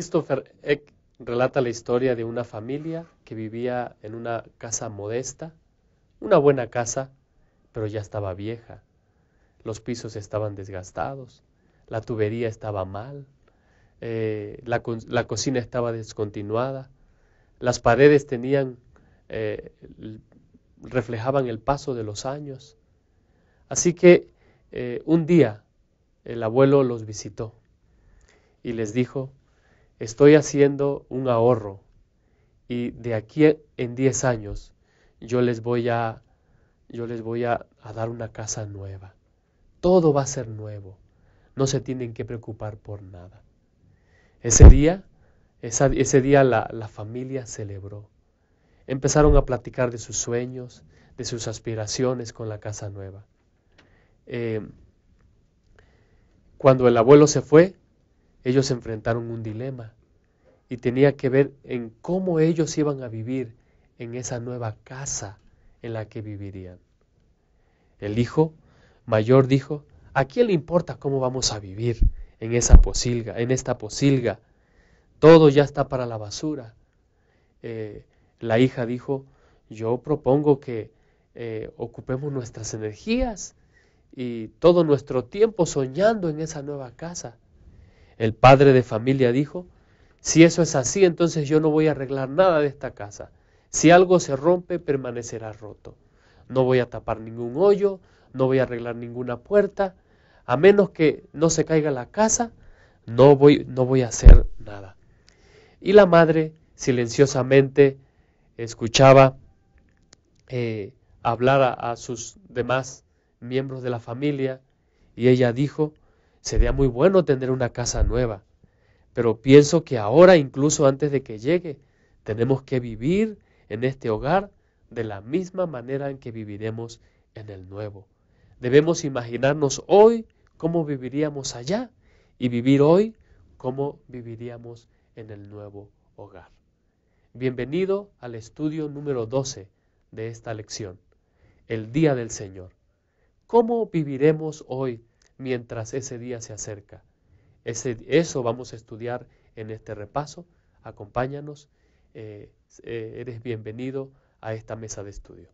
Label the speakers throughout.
Speaker 1: Christopher Eck relata la historia de una familia que vivía en una casa modesta, una buena casa, pero ya estaba vieja. Los pisos estaban desgastados, la tubería estaba mal, la cocina estaba descontinuada, las paredes reflejaban el paso de los años. Así que un día el abuelo los visitó y les dijo: estoy haciendo un ahorro y de aquí en 10 años yo les voy a dar una casa nueva. Todo va a ser nuevo. No se tienen que preocupar por nada. Ese día la familia celebró. Empezaron a platicar de sus sueños, de sus aspiraciones con la casa nueva. Cuando el abuelo se fue, ellos enfrentaron un dilema y tenía que ver en cómo ellos iban a vivir en esa nueva casa en la que vivirían. El hijo mayor dijo: ¿a quién le importa cómo vamos a vivir en esta posilga? Todo ya está para la basura. La hija dijo: yo propongo que ocupemos nuestras energías y todo nuestro tiempo soñando en esa nueva casa. El padre de familia dijo: si eso es así, entonces yo no voy a arreglar nada de esta casa. Si algo se rompe, permanecerá roto. No voy a tapar ningún hoyo, no voy a arreglar ninguna puerta. A menos que no se caiga la casa, no voy a hacer nada. Y la madre silenciosamente escuchaba hablar a sus demás miembros de la familia, y ella dijo: sería muy bueno tener una casa nueva, pero pienso que ahora, incluso antes de que llegue, tenemos que vivir en este hogar de la misma manera en que viviremos en el nuevo. Debemos imaginarnos hoy cómo viviríamos allá y vivir hoy cómo viviríamos en el nuevo hogar. Bienvenido al estudio número 12 de esta lección, el Día del Señor. ¿Cómo viviremos hoy mientras ese día se acerca? Eso vamos a estudiar en este repaso. Acompáñanos, eres bienvenido a esta mesa de estudio.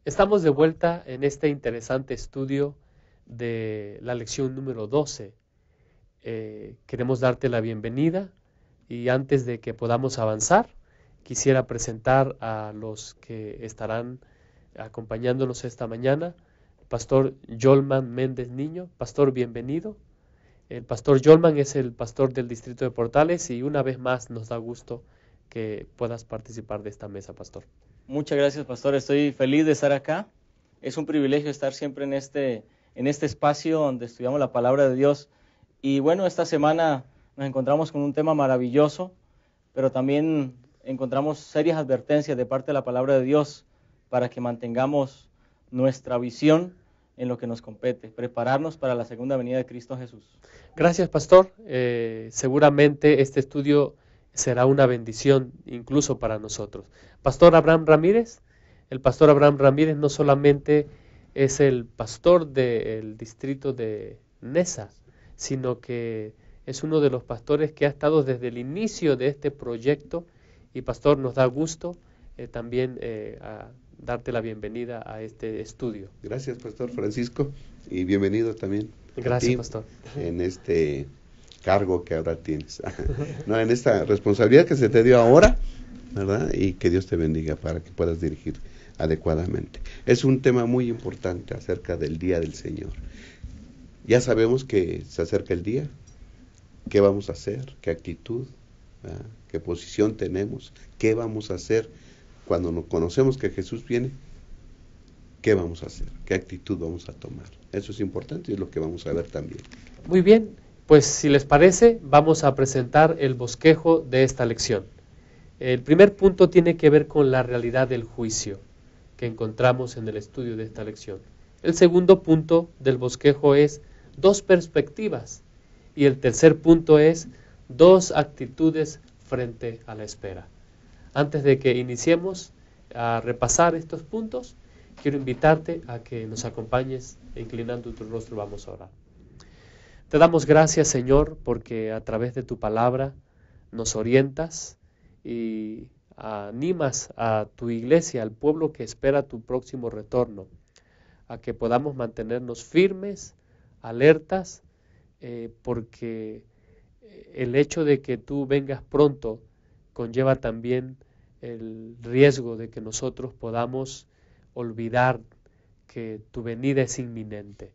Speaker 1: Estamos de vuelta en este interesante estudio de la lección número 12. Queremos darte la bienvenida y antes de que podamos avanzar, quisiera presentar a los que estarán acompañándonos esta mañana. Pastor Yolman Méndez Niño. Pastor, bienvenido. El pastor Yolman es el pastor del distrito de Portales y una vez más nos da gusto que puedas participar de esta mesa, pastor.
Speaker 2: Muchas gracias, pastor. Estoy feliz de estar acá. Es un privilegio estar siempre en este espacio donde estudiamos la palabra de Dios. Y bueno, esta semana nos encontramos con un tema maravilloso, pero también encontramos serias advertencias de parte de la palabra de Dios para que mantengamos nuestra visión en lo que nos compete, prepararnos para la segunda venida de Cristo Jesús.
Speaker 1: Gracias, pastor. Seguramente este estudio será una bendición incluso para nosotros. Pastor Abraham Ramírez. El pastor Abraham Ramírez no solamente es el pastor del distrito de Neza, sino que es uno de los pastores que ha estado desde el inicio de este proyecto. Y pastor, nos da gusto también a darte la bienvenida a este estudio.
Speaker 3: Gracias, pastor Francisco, y bienvenido también.
Speaker 1: Gracias, pastor.
Speaker 3: En este cargo que ahora tienes, no, en esta responsabilidad que se te dio ahora, ¿verdad? Y que Dios te bendiga para que puedas dirigir adecuadamente. Es un tema muy importante acerca del Día del Señor. Ya sabemos que se acerca el día. ¿Qué vamos a hacer? ¿Qué actitud? ¿Verdad? ¿Qué posición tenemos? ¿Qué vamos a hacer cuando nos conocemos que Jesús viene? ¿Qué vamos a hacer? ¿Qué actitud vamos a tomar? Eso es importante y es lo que vamos a ver también.
Speaker 1: Muy bien, pues si les parece, vamos a presentar el bosquejo de esta lección. El primer punto tiene que ver con la realidad del juicio que encontramos en el estudio de esta lección. El segundo punto del bosquejo es 2 perspectivas y el tercer punto es 2 actitudes frente a la espera. Antes de que iniciemos a repasar estos puntos, quiero invitarte a que nos acompañes inclinando tu rostro. Vamos a orar. Te damos gracias, Señor, porque a través de tu palabra nos orientas y animas a tu iglesia, al pueblo que espera tu próximo retorno, a que podamos mantenernos firmes, alertas, porque el hecho de que tú vengas pronto conlleva también el riesgo de que nosotros podamos olvidar que tu venida es inminente.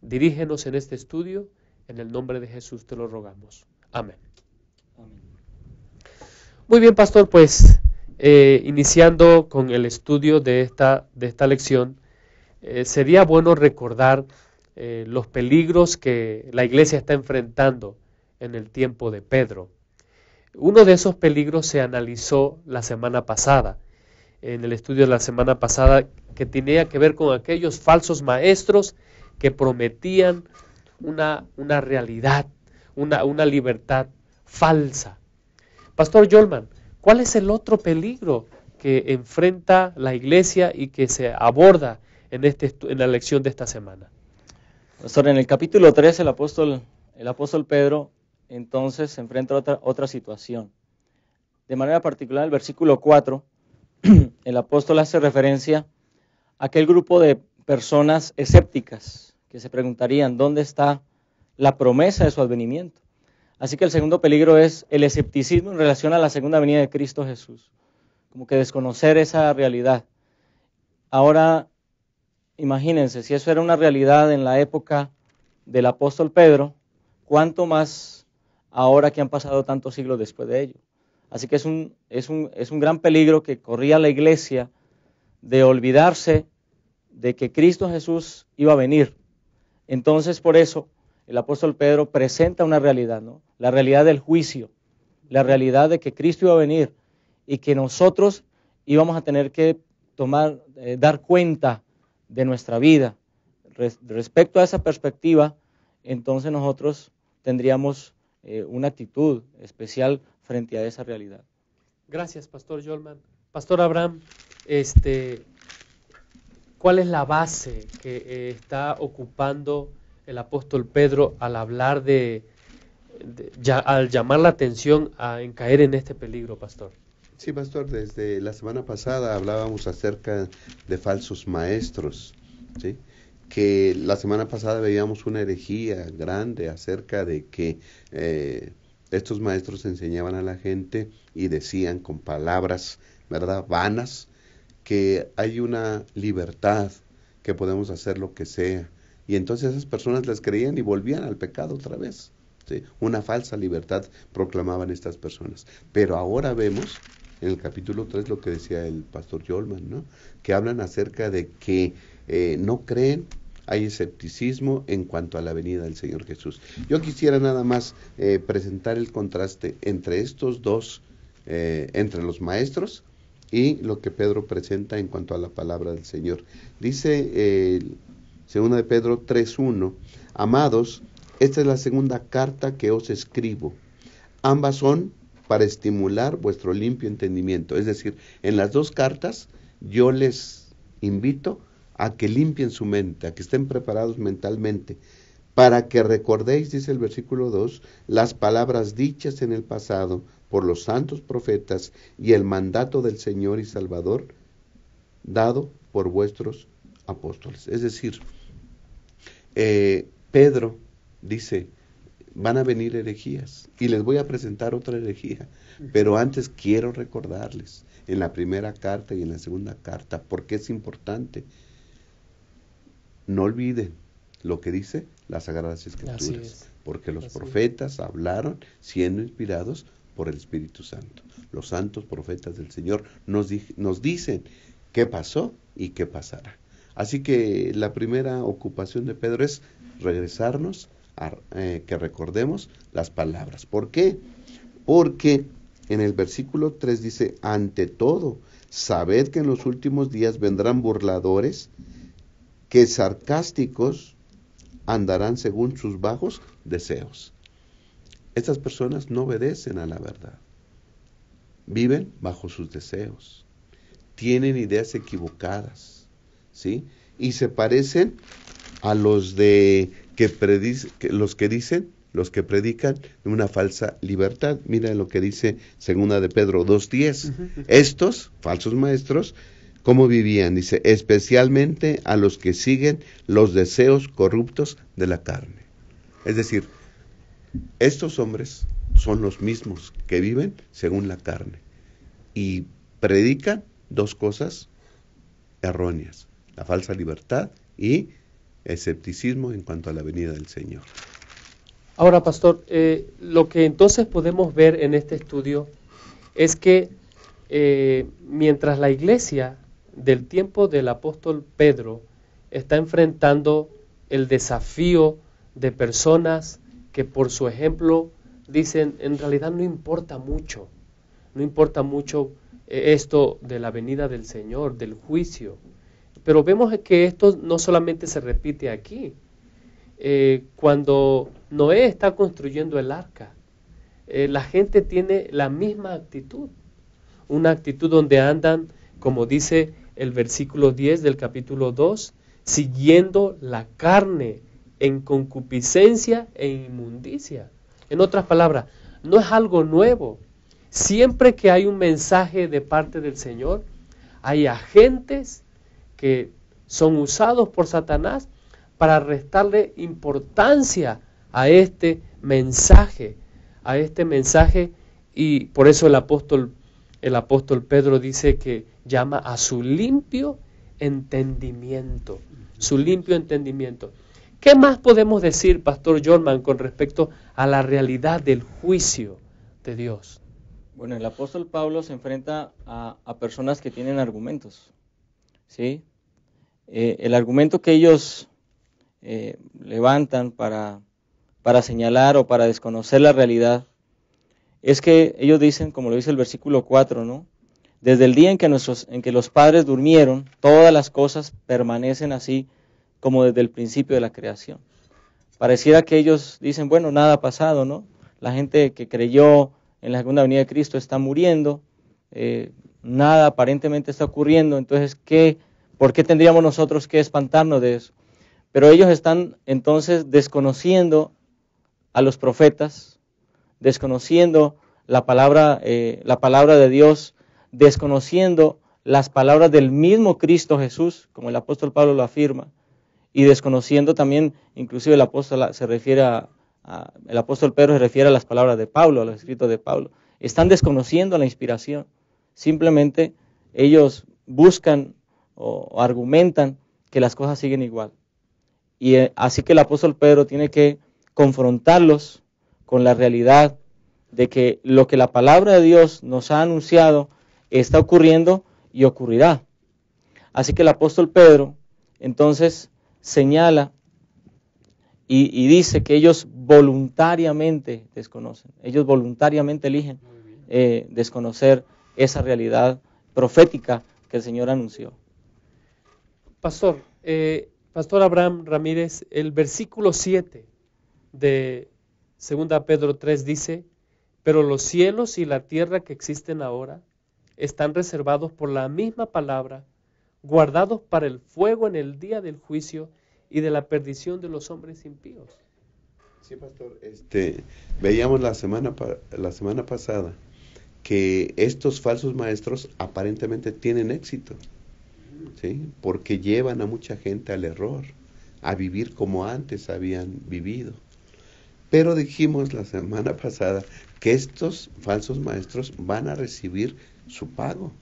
Speaker 1: Dirígenos en este estudio, en el nombre de Jesús te lo rogamos. Amén. Muy bien, pastor, pues iniciando con el estudio de esta lección, sería bueno recordar los peligros que la iglesia está enfrentando en el tiempo de Pedro. Uno de esos peligros se analizó la semana pasada, en el estudio de la semana pasada, que tenía que ver con aquellos falsos maestros que prometían una realidad, una libertad falsa. Pastor Yolman, ¿cuál es el otro peligro que enfrenta la iglesia y que se aborda en la lección de esta semana?
Speaker 2: Pastor, en el capítulo 3 el apóstol Pedro entonces se enfrenta a otra situación. De manera particular, el versículo 4, el apóstol hace referencia a aquel grupo de personas escépticas que se preguntarían dónde está la promesa de su advenimiento. Así que el segundo peligro es el escepticismo en relación a la segunda venida de Cristo Jesús, como que desconocer esa realidad. Ahora, imagínense, si eso era una realidad en la época del apóstol Pedro, ¿cuánto más ahora que han pasado tantos siglos después de ello? Así que es un gran peligro que corría la iglesia de olvidarse de que Cristo Jesús iba a venir. Entonces, por eso, el apóstol Pedro presenta una realidad, ¿no? La realidad del juicio, la realidad de que Cristo iba a venir y que nosotros íbamos a tener que dar cuenta de nuestra vida. Respecto a esa perspectiva, entonces nosotros tendríamos una actitud especial frente a esa realidad.
Speaker 1: Gracias, Pastor Yolman. Pastor Abraham, ¿cuál es la base que está ocupando el apóstol Pedro al hablar al llamar la atención en caer en este peligro, pastor?
Speaker 3: Sí, pastor, desde la semana pasada hablábamos acerca de falsos maestros, ¿sí? Que la semana pasada veíamos una herejía grande acerca de que estos maestros enseñaban a la gente y decían con palabras, ¿verdad?, vanas, que hay una libertad, que podemos hacer lo que sea. Y entonces esas personas les creían y volvían al pecado otra vez, ¿sí? Una falsa libertad proclamaban estas personas. Pero ahora vemos en el capítulo 3 lo que decía el pastor Yolman, ¿no? Que hablan acerca de que no creen, hay escepticismo en cuanto a la venida del Señor Jesús. Yo quisiera nada más presentar el contraste entre estos dos, entre los maestros y lo que Pedro presenta en cuanto a la palabra del Señor. Dice segunda de Pedro 3:1, amados, esta es la segunda carta que os escribo. Ambas son para estimular vuestro limpio entendimiento. Es decir, en las dos cartas yo les invito a que limpien su mente, a que estén preparados mentalmente, para que recordéis, dice el versículo 2, las palabras dichas en el pasado por los santos profetas y el mandato del Señor y Salvador dado por vuestros apóstoles. Es decir, Pedro dice, van a venir herejías y les voy a presentar otra herejía, pero antes quiero recordarles en la primera carta y en la segunda carta, porque es importante. No olviden lo que dice las Sagradas Escrituras, porque los profetas hablaron siendo inspirados por el Espíritu Santo. Los santos profetas del Señor nos dicen qué pasó y qué pasará. Así que la primera ocupación de Pedro es regresarnos a que recordemos las palabras. ¿Por qué? Porque en el versículo 3 dice, ante todo, sabed que en los últimos días vendrán burladores, que sarcásticos andarán según sus bajos deseos. Estas personas no obedecen a la verdad. viven bajo sus deseos, tienen ideas equivocadas, ¿sí? Y se parecen a los los que predican una falsa libertad. Mira lo que dice 2 de Pedro 2:10. Estos falsos maestros, ¿cómo vivían? Dice, especialmente a los que siguen los deseos corruptos de la carne. Es decir, estos hombres son los mismos que viven según la carne y predican dos cosas erróneas: la falsa libertad y escepticismo en cuanto a la venida del Señor.
Speaker 1: Ahora, pastor, lo que entonces podemos ver en este estudio es que mientras la iglesia del tiempo del apóstol Pedro está enfrentando el desafío de personas que por su ejemplo dicen, en realidad no importa mucho esto de la venida del Señor, del juicio. Pero vemos que esto no solamente se repite aquí. Cuando Noé está construyendo el arca, la gente tiene la misma actitud, una actitud donde andan, como dice el versículo 10 del capítulo 2, siguiendo la carne en concupiscencia e inmundicia. En otras palabras, no es algo nuevo. Siempre que hay un mensaje de parte del Señor, hay agentes que son usados por Satanás para restarle importancia a este mensaje, y por eso el apóstol Pedro dice que llama a su limpio entendimiento, ¿Qué más podemos decir, Pastor Jorman, con respecto a la realidad del juicio de Dios?
Speaker 2: Bueno, el apóstol Pablo se enfrenta a personas que tienen argumentos, ¿sí? El argumento que ellos levantan para señalar o para desconocer la realidad es que ellos dicen, como lo dice el versículo 4, ¿no? Desde el día en que los padres durmieron, todas las cosas permanecen así como desde el principio de la creación. Pareciera que ellos dicen, bueno, nada ha pasado, ¿no? La gente que creyó en la segunda venida de Cristo está muriendo, nada aparentemente está ocurriendo, entonces, ¿por qué tendríamos nosotros que espantarnos de eso? Pero ellos están entonces desconociendo a los profetas, desconociendo la palabra de Dios, desconociendo las palabras del mismo Cristo Jesús, como el apóstol Pablo lo afirma, y desconociendo también, inclusive el apóstol Pedro se refiere a las palabras de Pablo, a los escritos de Pablo. Están desconociendo la inspiración. Simplemente ellos buscan o argumentan que las cosas siguen igual. Y así que el apóstol Pedro tiene que confrontarlos con la realidad de que lo que la palabra de Dios nos ha anunciado está ocurriendo y ocurrirá. Así que el apóstol Pedro entonces señala y dice que ellos voluntariamente desconocen, ellos voluntariamente eligen desconocer esa realidad profética que el Señor anunció.
Speaker 1: Pastor Abraham Ramírez, el versículo 7 de 2 Pedro 3 dice, pero los cielos y la tierra que existen ahora están reservados por la misma palabra, guardados para el fuego en el día del juicio y de la perdición de los hombres impíos.
Speaker 3: Sí, pastor, veíamos la semana pasada que estos falsos maestros aparentemente tienen éxito, ¿sí? Porque llevan a mucha gente al error, a vivir como antes habían vivido. Pero dijimos la semana pasada que estos falsos maestros van a recibir su pago,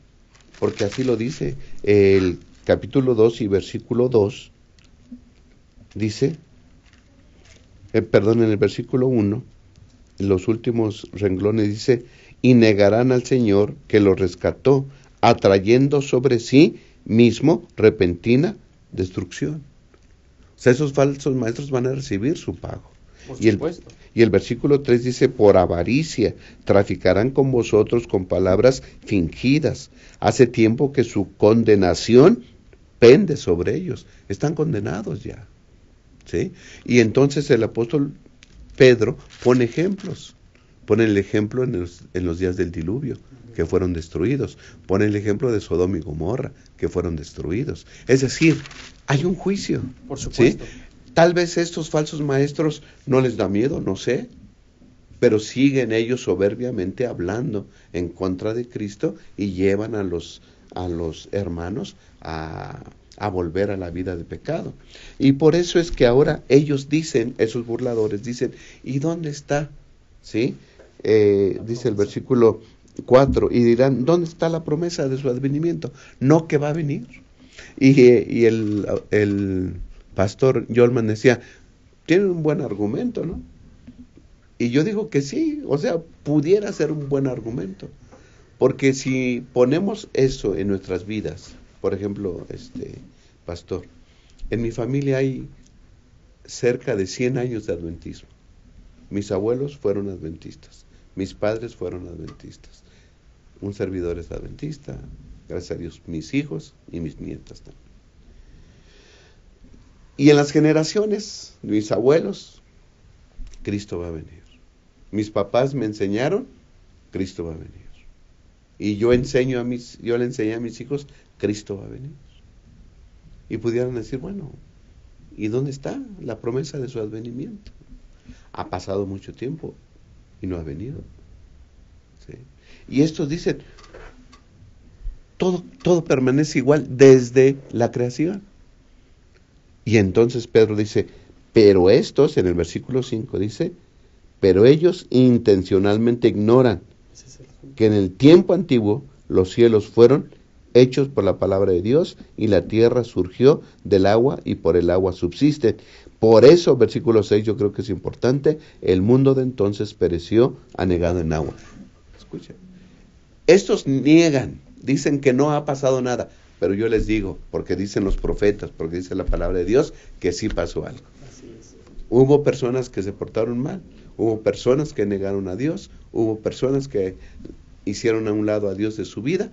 Speaker 3: porque así lo dice el capítulo 2 y versículo 2, dice, en el versículo 1, en los últimos renglones dice, y negarán al Señor que los rescató, atrayendo sobre sí mismo repentina destrucción. O sea, esos falsos maestros van a recibir su pago. Y el versículo 3 dice, por avaricia traficarán con vosotros con palabras fingidas. Hace tiempo que su condenación pende sobre ellos. Están condenados ya, ¿sí? Y entonces el apóstol Pedro pone ejemplos. Pone el ejemplo en los días del diluvio, que fueron destruidos. Pone el ejemplo de Sodoma y Gomorra, que fueron destruidos. Es decir, hay un juicio.
Speaker 1: Por supuesto.
Speaker 3: ¿Sí? Tal vez estos falsos maestros no les da miedo, no sé, pero siguen ellos soberbiamente hablando en contra de Cristo y llevan a los hermanos a volver a la vida de pecado. Y por eso es que ahora ellos dicen, esos burladores dicen, ¿y dónde está? ¿Sí? Dice el versículo 4, y dirán, ¿dónde está la promesa de su advenimiento? No, que va a venir. Y el pastor Yolman decía, tiene un buen argumento, ¿no? Y yo digo que sí, o sea, pudiera ser un buen argumento. Porque si ponemos eso en nuestras vidas, por ejemplo, pastor, en mi familia hay cerca de 100 años de adventismo. Mis abuelos fueron adventistas, mis padres fueron adventistas, un servidor es adventista, gracias a Dios, mis hijos y mis nietas también. Y en las generaciones de mis abuelos, Cristo va a venir. Mis papás me enseñaron, Cristo va a venir. Y yo le enseñé a mis hijos, Cristo va a venir. Y pudieran decir, bueno, ¿y dónde está la promesa de su advenimiento? Ha pasado mucho tiempo y no ha venido. ¿Sí? Y estos dicen, todo permanece igual desde la creación. Y entonces Pedro dice, pero estos, en el versículo 5 dice, pero ellos intencionalmente ignoran que en el tiempo antiguo los cielos fueron hechos por la palabra de Dios y la tierra surgió del agua y por el agua subsisten. Por eso, versículo 6 yo creo que es importante, el mundo de entonces pereció anegado en agua. Escuchen, estos niegan, dicen que no ha pasado nada, pero yo les digo, porque dicen los profetas, porque dice la palabra de Dios, que sí pasó algo.
Speaker 1: Así es.
Speaker 3: Hubo personas que se portaron mal, hubo personas que negaron a Dios, hubo personas que hicieron a un lado a Dios de su vida,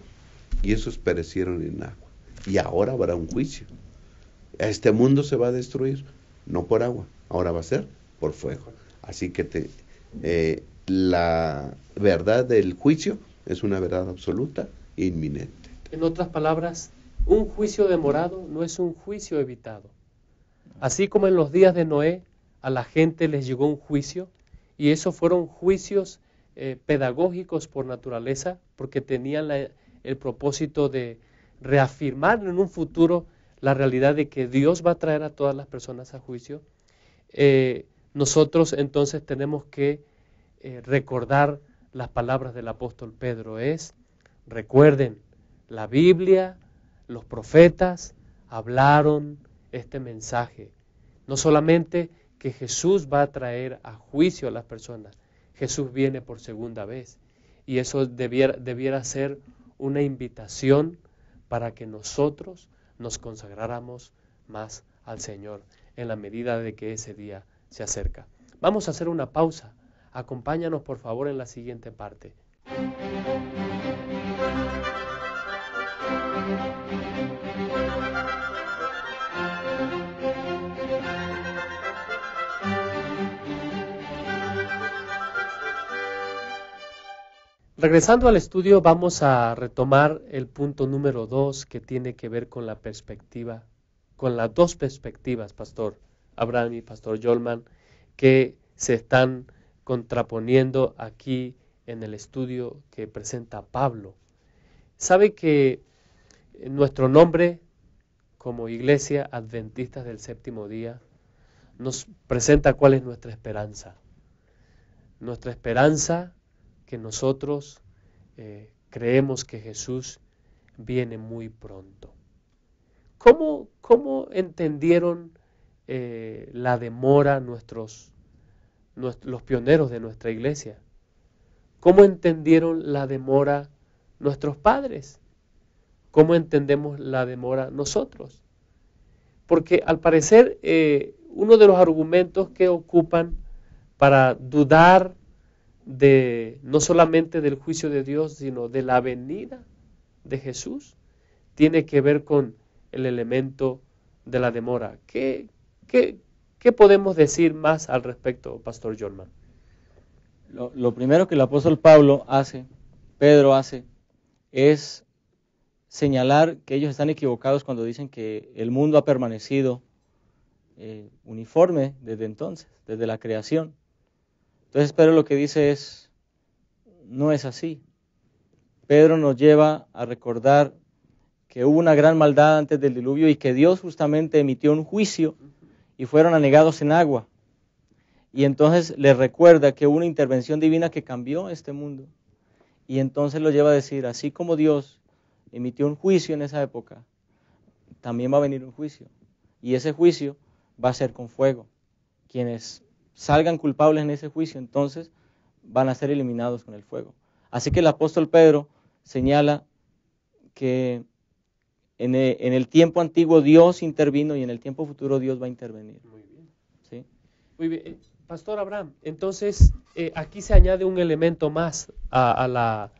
Speaker 3: y esos perecieron en agua. Y ahora habrá un juicio. Este mundo se va a destruir, no por agua, ahora va a ser por fuego. Así que la verdad del juicio es una verdad absoluta e inminente.
Speaker 1: En otras palabras, un juicio demorado no es un juicio evitado. Así como en los días de Noé, a la gente les llegó un juicio, y esos fueron juicios pedagógicos por naturaleza, porque tenían el propósito de reafirmar en un futuro la realidad de que Dios va a traer a todas las personas a juicio. Nosotros entonces tenemos que recordar las palabras del apóstol Pedro. Recuerden, la Biblia, los profetas hablaron este mensaje. No solamente que Jesús va a traer a juicio a las personas, Jesús viene por segunda vez. Y eso debiera ser una invitación para que nosotros nos consagráramos más al Señor en la medida de que ese día se acerca. Vamos a hacer una pausa. Acompáñanos por favor en la siguiente parte. Regresando al estudio, vamos a retomar el punto número 2 que tiene que ver con la perspectiva, con las dos perspectivas, Pastor Abraham y Pastor Yolman, que se están contraponiendo aquí en el estudio que presenta Pablo. Sabe que nuestro nombre como Iglesia Adventistas del Séptimo Día nos presenta cuál es nuestra esperanza. Nuestra esperanza que nosotros creemos que Jesús viene muy pronto. ¿Cómo entendieron la demora los pioneros de nuestra iglesia? ¿Cómo entendieron la demora nuestros padres? ¿Cómo entendemos la demora nosotros? Porque al parecer uno de los argumentos que ocupan para dudar no solamente del juicio de Dios, sino de la venida de Jesús, tiene que ver con el elemento de la demora. ¿Qué podemos decir más al respecto, Pastor Yolman?
Speaker 2: Lo primero que el apóstol Pedro hace, es señalar que ellos están equivocados cuando dicen que el mundo ha permanecido uniforme desde entonces, desde la creación. Entonces Pedro lo que dice es, no es así. Pedro nos lleva a recordar que hubo una gran maldad antes del diluvio y que Dios justamente emitió un juicio y fueron anegados en agua. Y entonces les recuerda que hubo una intervención divina que cambió este mundo. Y entonces lo lleva a decir, así como Dios emitió un juicio en esa época, también va a venir un juicio. Y ese juicio va a ser con fuego. Quienes salgan culpables en ese juicio, entonces van a ser eliminados con el fuego. Así que el apóstol Pedro señala que en el tiempo antiguo Dios intervino y en el tiempo futuro Dios va a intervenir.
Speaker 1: Muy bien.
Speaker 2: ¿Sí?
Speaker 1: Muy bien. Pastor Abraham, entonces aquí se añade un elemento más al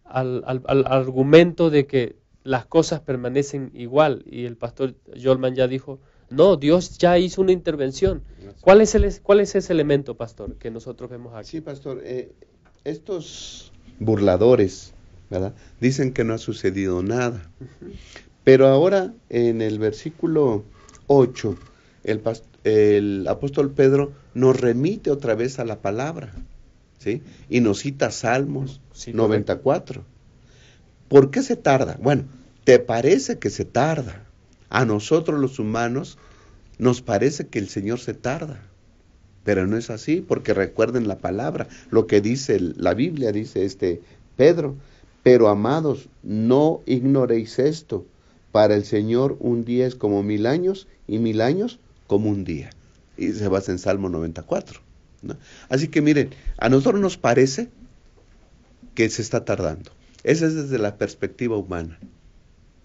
Speaker 1: argumento de que las cosas permanecen igual, y el pastor Jolman ya dijo, no, Dios ya hizo una intervención. ¿Cuál es ese elemento, pastor, que nosotros vemos aquí?
Speaker 3: Sí, pastor, estos burladores, ¿verdad?, dicen que no ha sucedido nada. Pero ahora en el versículo 8, el apóstol Pedro nos remite otra vez a la palabra, ¿sí? Y nos cita Salmos 94. ¿Por qué se tarda? Bueno, te parece que se tarda. A nosotros los humanos nos parece que el Señor se tarda. Pero no es así, porque recuerden la palabra, lo que dice la Biblia, dice Pedro. Pero amados, no ignoréis esto. Para el Señor un día es como 1000 años y 1000 años como un día. Y se basa en Salmo 94, ¿no? Así que miren, a nosotros nos parece que se está tardando. Esa es desde la perspectiva humana.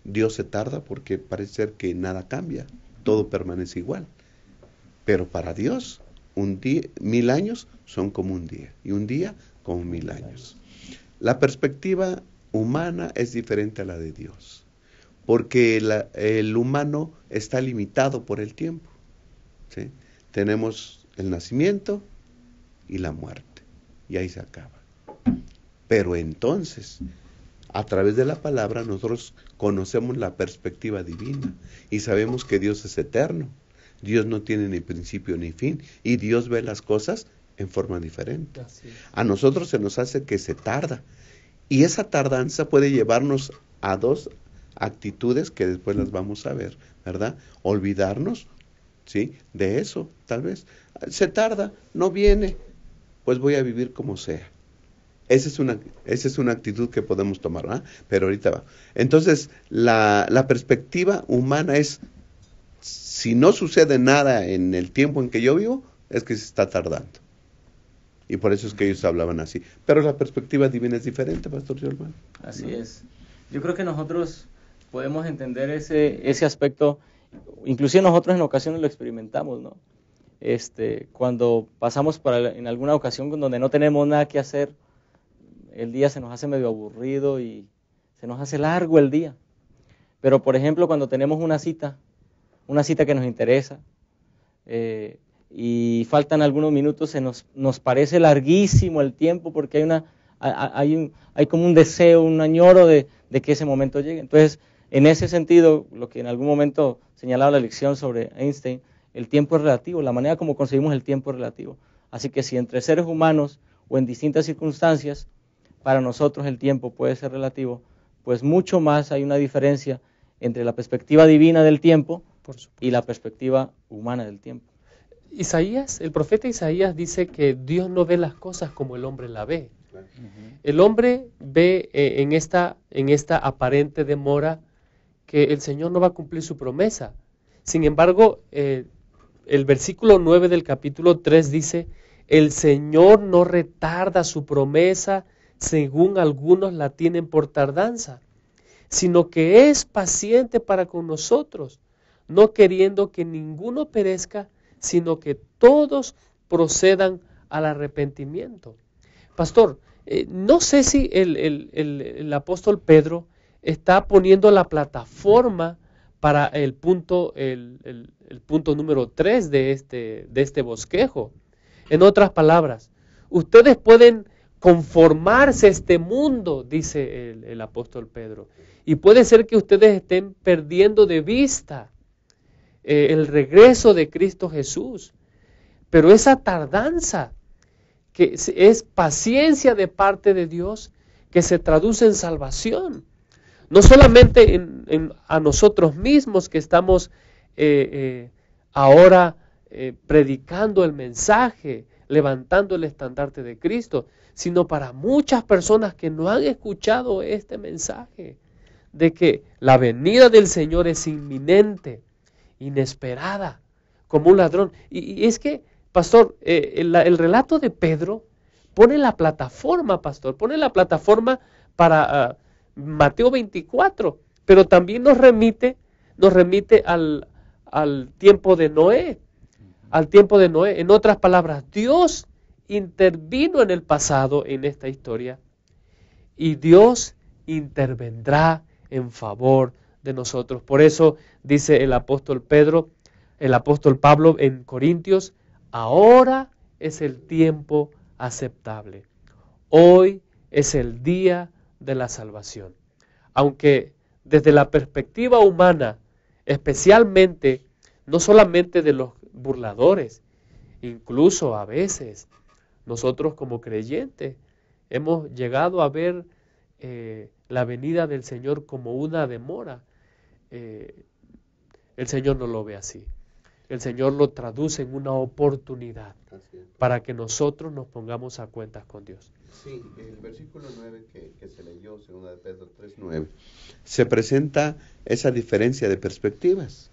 Speaker 3: Dios se tarda porque parece ser que nada cambia, todo permanece igual. Pero para Dios, 1000 años son como un día, y un día como 1000 años. La perspectiva humana es diferente a la de Dios, porque el humano está limitado por el tiempo, ¿sí? Tenemos el nacimiento y la muerte, y ahí se acaba. Pero entonces, a través de la palabra, nosotros conocemos la perspectiva divina, y sabemos que Dios es eterno. Dios no tiene ni principio ni fin, y Dios ve las cosas en forma diferente. A nosotros se nos hace que se tarda, y esa tardanza puede llevarnos a dos actitudes que después las vamos a ver, ¿verdad? Olvidarnos, ¿sí?, de eso, tal vez. Se tarda, no viene, pues voy a vivir como sea. Esa es una actitud que podemos tomar, ¿verdad? Pero ahorita va. Entonces, la perspectiva humana es, si no sucede nada en el tiempo en que yo vivo, es que se está tardando. Y por eso es que ellos hablaban así. Pero la perspectiva divina es diferente, Pastor Jolman.
Speaker 2: Así es. Yo creo que nosotros podemos entender ese aspecto, inclusive nosotros en ocasiones lo experimentamos, ¿no? Cuando pasamos en alguna ocasión donde no tenemos nada que hacer, el día se nos hace medio aburrido y se nos hace largo el día. Pero, por ejemplo, cuando tenemos una cita que nos interesa, y faltan algunos minutos, nos parece larguísimo el tiempo porque hay como un deseo, un añoro de que ese momento llegue. Entonces, en ese sentido, lo que en algún momento señalaba la lección sobre Einstein, el tiempo es relativo, la manera como concebimos el tiempo es relativo. Así que si entre seres humanos o en distintas circunstancias, para nosotros el tiempo puede ser relativo, pues mucho más hay una diferencia entre la perspectiva divina del tiempo y la perspectiva humana del tiempo.
Speaker 1: El profeta Isaías dice que Dios no ve las cosas como el hombre la ve. El hombre ve en esta aparente demora que el Señor no va a cumplir su promesa. Sin embargo, el versículo 9 del capítulo 3 dice, el Señor no retarda su promesa según algunos la tienen por tardanza, sino que es paciente para con nosotros, no queriendo que ninguno perezca, sino que todos procedan al arrepentimiento. Pastor, no sé si el apóstol Pedro está poniendo la plataforma para el punto número 3 de este bosquejo. En otras palabras, ustedes pueden conformarse a este mundo, dice el apóstol Pedro. Y puede ser que ustedes estén perdiendo de vista el regreso de Cristo Jesús. Pero esa tardanza, que es paciencia de parte de Dios, que se traduce en salvación. No solamente a nosotros mismos que estamos ahora predicando el mensaje, levantando el estandarte de Cristo, sino para muchas personas que no han escuchado este mensaje, de que la venida del Señor es inminente, inesperada, como un ladrón. Y es que, pastor, el relato de Pedro pone la plataforma, pastor, pone la plataforma para Mateo 24, pero también nos remite al tiempo de Noé, al tiempo de Noé. En otras palabras, Dios intervino en el pasado en esta historia y Dios intervendrá en favor de nosotros. Por eso dice el apóstol Pablo en Corintios, ahora es el tiempo aceptable. Hoy es el día de la salvación. Aunque desde la perspectiva humana, especialmente, no solamente de los burladores, incluso a veces nosotros como creyentes hemos llegado a ver la venida del Señor como una demora. El Señor no lo ve así. El Señor lo traduce en una oportunidad para que nosotros nos pongamos a cuentas con Dios.
Speaker 3: Sí, el versículo 9 que se leyó, 2 de Pedro 3:9, se presenta esa diferencia de perspectivas.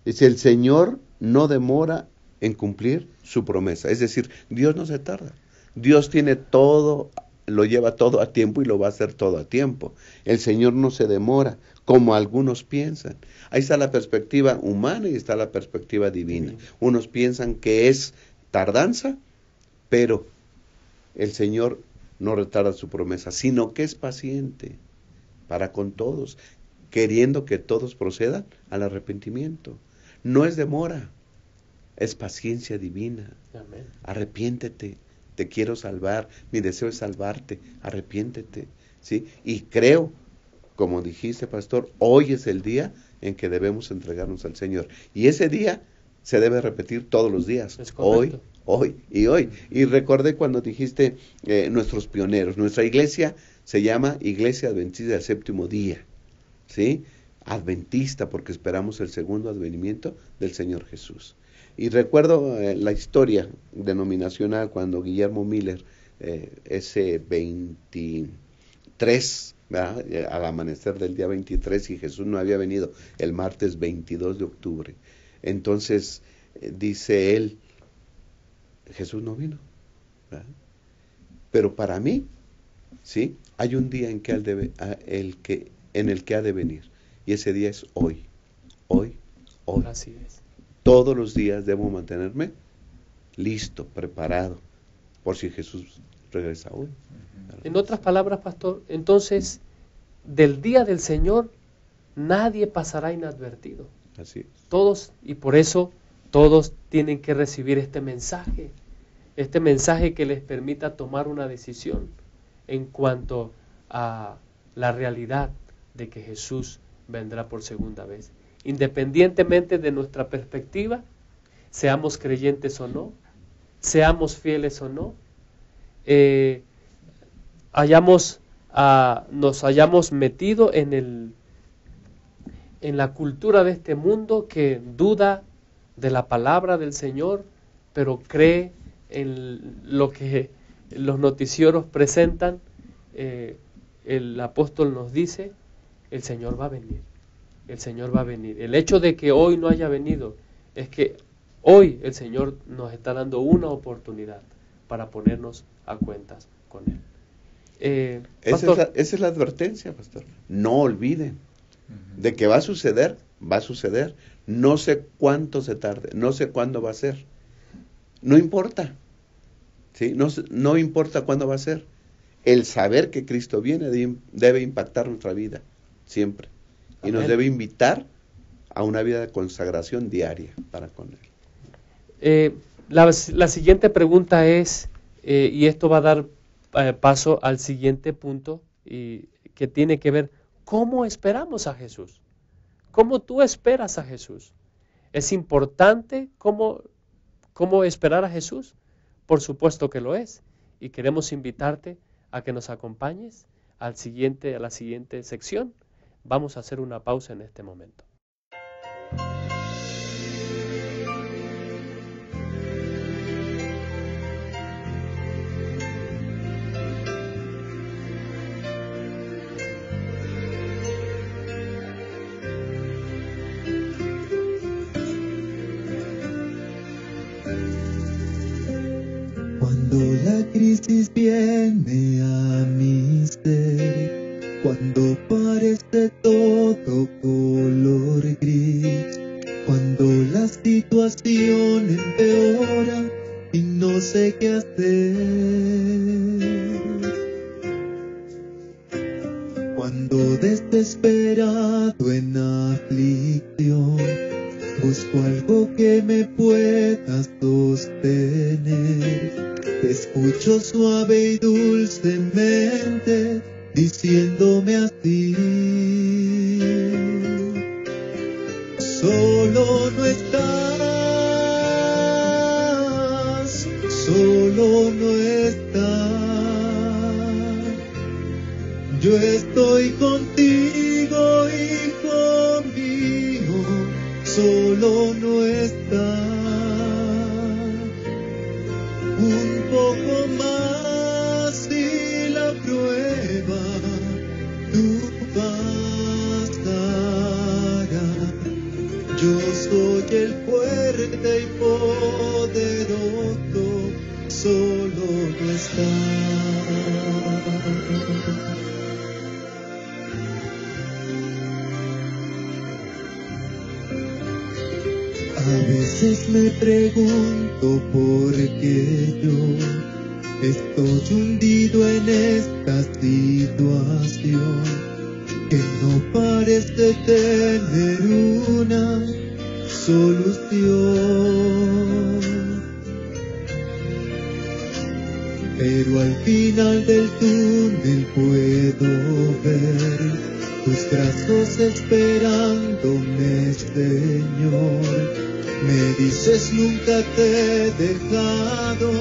Speaker 3: Dice, el Señor no demora en cumplir su promesa. Es decir, Dios no se tarda. Dios tiene todo, lo lleva todo a tiempo y lo va a hacer todo a tiempo. El Señor no se demora, como algunos piensan. Ahí está la perspectiva humana y está la perspectiva divina. Unos piensan que es tardanza, pero el Señor no retarda su promesa, sino que es paciente para con todos, queriendo que todos procedan al arrepentimiento. No es demora, es paciencia divina.
Speaker 1: Amén.
Speaker 3: Arrepiéntete, te quiero salvar, mi deseo es salvarte, arrepiéntete, ¿sí? Y creo, como dijiste, pastor, hoy es el día en que debemos entregarnos al Señor. Y ese día se debe repetir todos los días, hoy. Y recordé cuando dijiste nuestros pioneros. Nuestra iglesia se llama Iglesia Adventista del Séptimo Día, ¿sí? Adventista, porque esperamos el segundo advenimiento del Señor Jesús. Y recuerdo la historia denominacional cuando Guillermo Miller, ese 23, ¿verdad? Al amanecer del día 23, y Jesús no había venido el martes 22 de octubre. Entonces, dice él, Jesús no vino, ¿verdad? Pero para mí, ¿sí? Hay un día en el que ha de venir, y ese día es hoy.
Speaker 1: Así es.
Speaker 3: Todos los días debo mantenerme listo, preparado, por si Jesús regresa hoy.
Speaker 1: En otras palabras, pastor, entonces, del día del Señor, nadie pasará inadvertido.
Speaker 3: Así es.
Speaker 1: Todos, y por eso todos tienen que recibir este mensaje que les permita tomar una decisión en cuanto a la realidad de que Jesús vendrá por segunda vez. Independientemente de nuestra perspectiva, seamos creyentes o no, seamos fieles o no, nos hayamos metido en la cultura de este mundo que duda de la palabra del Señor, pero cree en lo que los noticieros presentan. El apóstol nos dice, el Señor va a venir. El Señor va a venir. El hecho de que hoy no haya venido es que hoy el Señor nos está dando una oportunidad para ponernos a cuentas con Él.
Speaker 3: Esa es la advertencia, pastor. No olviden de que va a suceder. No sé cuánto se tarde, no sé cuándo va a ser. No importa, ¿sí? No importa cuándo va a ser. El saber que Cristo viene debe impactar nuestra vida siempre. Y nos debe invitar a una vida de consagración diaria para con Él.
Speaker 1: La siguiente pregunta es, Y esto va a dar paso al siguiente punto, y que tiene que ver cómo esperamos a Jesús. ¿Cómo tú esperas a Jesús? ¿Es importante cómo esperar a Jesús? Por supuesto que lo es. Y queremos invitarte a que nos acompañes a la siguiente sección. Vamos a hacer una pausa en este momento.
Speaker 4: Cuando la crisis viene a mi ser, cuando parece todo color gris, cuando la situación empeora y no sé qué hacer, cuando desesperado en aflicción busco algo que me pueda sostener, te escucho suave y dulcemente diciéndome así: solo no estás, solo no estás, yo estoy contigo, hijo mío, solo no estás. Un poco más y la prueba tú pasarás. Yo soy el fuerte y poderoso, solo no estás. A veces me pregunto por qué yo estoy hundido en esta situación que no parece tener una solución. Pero al final del túnel puedo ver tus brazos esperándome, Señor. Me dices nunca te he dejado,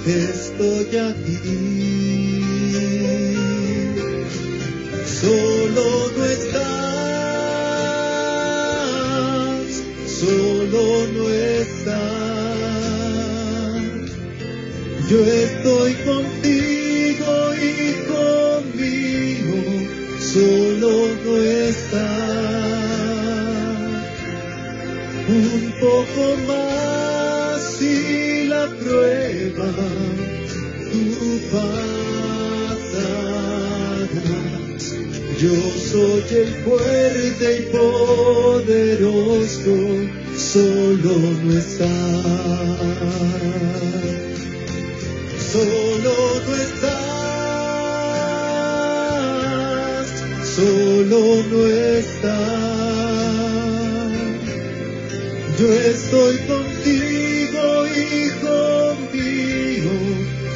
Speaker 4: estoy aquí. Solo no estás, solo no estás. Yo estoy contigo, hijo mío, solo no estás. Un poco más y la prueba tú pasarás. Yo soy el fuerte y poderoso, solo no estás. Solo no estás, solo no estás. Yo estoy contigo, hijo mío,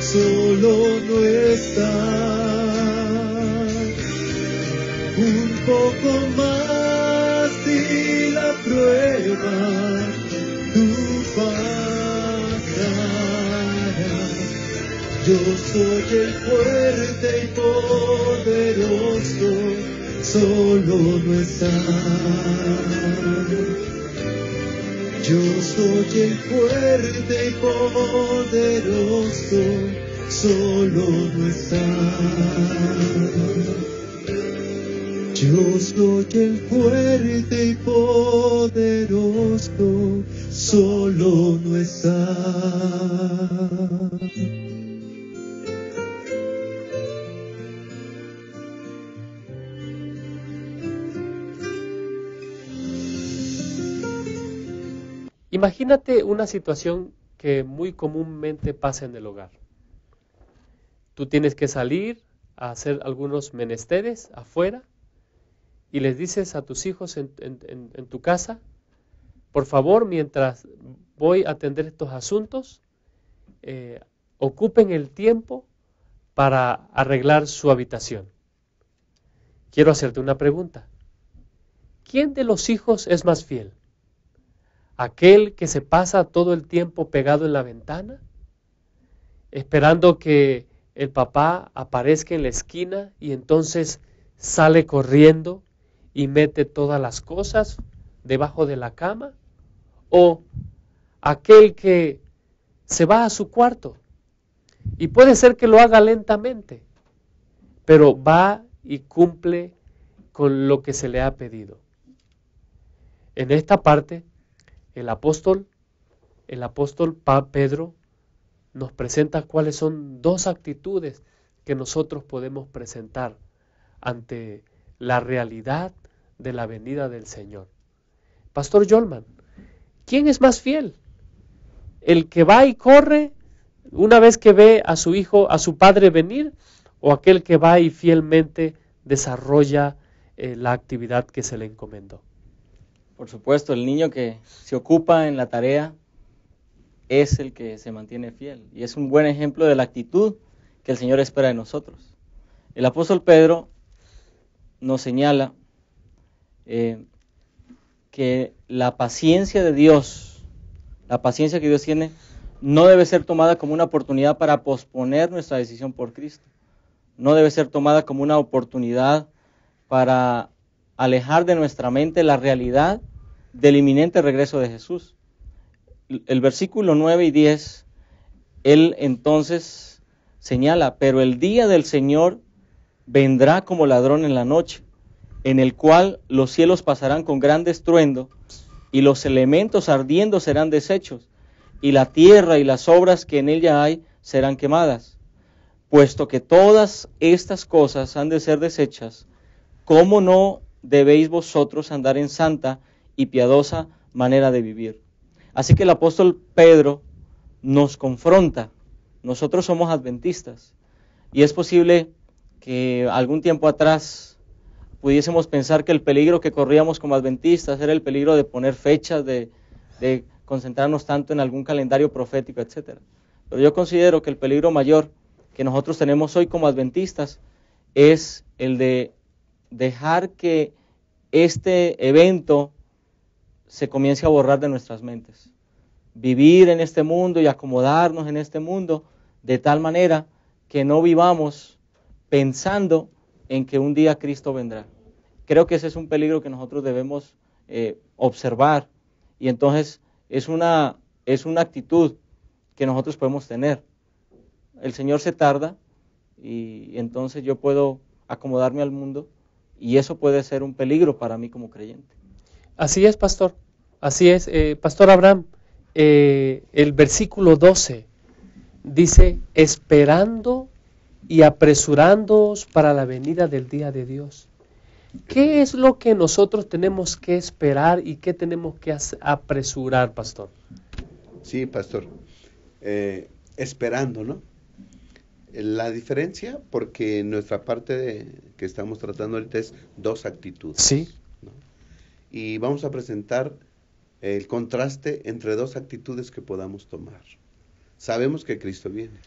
Speaker 4: solo no estás. Un poco más y la prueba tú pasarás. Yo soy el fuerte y poderoso, solo no estás. Yo soy el fuerte y poderoso, solo no estás. Yo soy el fuerte y poderoso, solo no estás.
Speaker 1: Imagínate una situación que muy comúnmente pasa en el hogar. Tú tienes que salir a hacer algunos menesteres afuera y les dices a tus hijos en tu casa: por favor, mientras voy a atender estos asuntos, ocupen el tiempo para arreglar su habitación. Quiero hacerte una pregunta. ¿Quién de los hijos es más fiel? ¿Aquel que se pasa todo el tiempo pegado en la ventana, esperando que el papá aparezca en la esquina y entonces sale corriendo y mete todas las cosas debajo de la cama? ¿O aquel que se va a su cuarto? Y puede ser que lo haga lentamente, pero va y cumple con lo que se le ha pedido. En esta parte, el apóstol Pedro nos presenta cuáles son dos actitudes que nosotros podemos presentar ante la realidad de la venida del Señor. Pastor Yolman, ¿quién es más fiel? ¿El que va y corre una vez que ve a su hijo, a su padre venir, o aquel que va y fielmente desarrolla la actividad que se le encomendó?
Speaker 2: Por supuesto, el niño que se ocupa en la tarea es el que se mantiene fiel. Y es un buen ejemplo de la actitud que el Señor espera de nosotros. El apóstol Pedro nos señala que la paciencia de Dios, la paciencia que Dios tiene, no debe ser tomada como una oportunidad para posponer nuestra decisión por Cristo. No debe ser tomada como una oportunidad para alejar de nuestra mente la realidad del inminente regreso de Jesús. El versículo 9 y 10, él entonces señala, pero el día del Señor vendrá como ladrón en la noche, en el cual los cielos pasarán con gran estruendo, y los elementos ardiendo serán deshechos, y la tierra y las obras que en ella hay serán quemadas. Puesto que todas estas cosas han de ser deshechas, ¿cómo no debéis vosotros andar en santa y piadosa manera de vivir? Así que el apóstol Pedro nos confronta. Nosotros somos adventistas y es posible que algún tiempo atrás pudiésemos pensar que el peligro que corríamos como adventistas era el peligro de poner fechas, de concentrarnos tanto en algún calendario profético, etc. Pero yo considero que el peligro mayor que nosotros tenemos hoy como adventistas es el de dejar que este evento se comience a borrar de nuestras mentes. Vivir en este mundo y acomodarnos en este mundo de tal manera que no vivamos pensando en que un día Cristo vendrá. Creo que ese es un peligro que nosotros debemos observar, y entonces es una actitud que nosotros podemos tener. El Señor se tarda y entonces yo puedo acomodarme al mundo, y eso puede ser un peligro para mí como creyente.
Speaker 1: Así es, pastor. Así es. Pastor Abraham, el versículo 12 dice, esperando y apresurándoos para la venida del día de Dios. ¿Qué es lo que nosotros tenemos que esperar y qué tenemos que apresurar, pastor?
Speaker 3: Sí, pastor. Esperando, ¿no? La diferencia, porque nuestra parte que estamos tratando ahorita es dos actitudes.
Speaker 1: Sí.
Speaker 3: ¿No? Y vamos a presentar el contraste entre dos actitudes que podamos tomar. Sabemos que Cristo viene.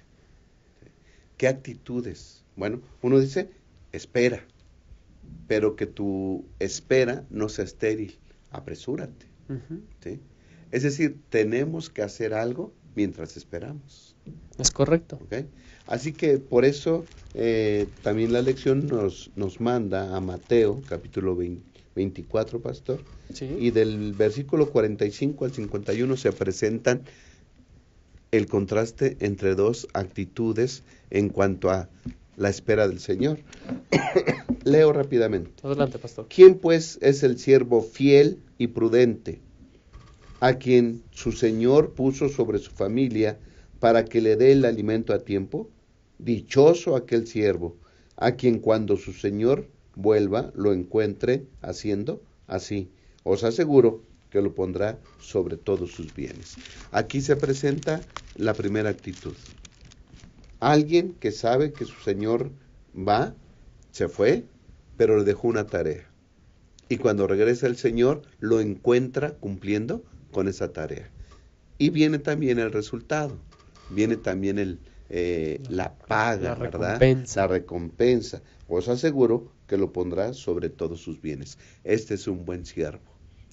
Speaker 3: ¿Qué actitudes? Bueno, uno dice, espera, pero que tu espera no sea estéril, apresúrate.
Speaker 1: Uh-huh.
Speaker 3: ¿Sí? Es decir, tenemos que hacer algo mientras esperamos.
Speaker 1: Es correcto.
Speaker 3: ¿Okay? Así que por eso también la lección nos manda a Mateo, capítulo 24, pastor,
Speaker 1: Sí.
Speaker 3: y del versículo 45 al 51 se presentan el contraste entre dos actitudes en cuanto a la espera del Señor. Leo rápidamente.
Speaker 1: Adelante, pastor.
Speaker 3: ¿Quién pues es el siervo fiel y prudente, a quien su Señor puso sobre su familia para que le dé el alimento a tiempo? Dichoso aquel siervo, a quien cuando su Señor vuelva lo encuentre haciendo así. Os aseguro que lo pondrá sobre todos sus bienes. Aquí se presenta la primera actitud. Alguien que sabe que su Señor se fue, pero le dejó una tarea. Y cuando regresa el Señor, lo encuentra cumpliendo con esa tarea. Y viene también el resultado, viene también la paga,
Speaker 1: la
Speaker 3: ¿verdad?
Speaker 1: recompensa.
Speaker 3: La recompensa. Os aseguro que lo pondrá sobre todos sus bienes. Este es un buen siervo.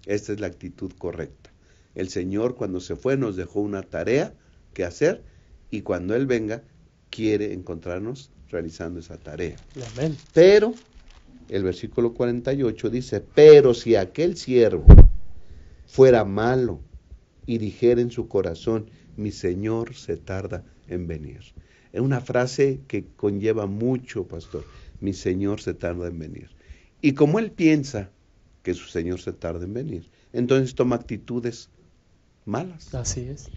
Speaker 3: Esta es la actitud correcta. El Señor, cuando se fue, nos dejó una tarea que hacer, y cuando Él venga, quiere encontrarnos realizando esa tarea.
Speaker 1: Amén.
Speaker 3: Pero, el versículo 48 dice, pero si aquel siervo fuera malo y dijera en su corazón, mi Señor se tarda en venir. Es una frase que conlleva mucho, pastor. Mi Señor se tarda en venir. Y como él piensa que su Señor se tarda en venir, entonces toma actitudes malas.
Speaker 1: Así es.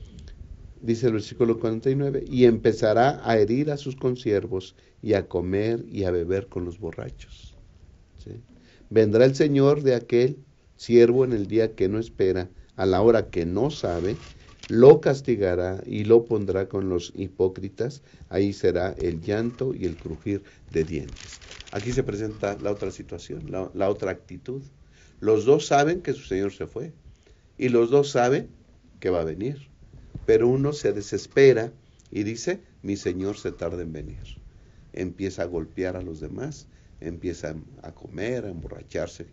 Speaker 3: Dice el versículo 49, y empezará a herir a sus consiervos y a comer y a beber con los borrachos. ¿Sí? Vendrá el Señor de aquel siervo en el día que no espera, a la hora que no sabe, lo castigará y lo pondrá con los hipócritas. Ahí será el llanto y el crujir de dientes. Aquí se presenta la otra situación, la otra actitud. Los dos saben que su Señor se fue y los dos saben que va a venir, pero uno se desespera y dice, mi Señor se tarda en venir. Empieza a golpear a los demás, empieza a comer, a emborracharse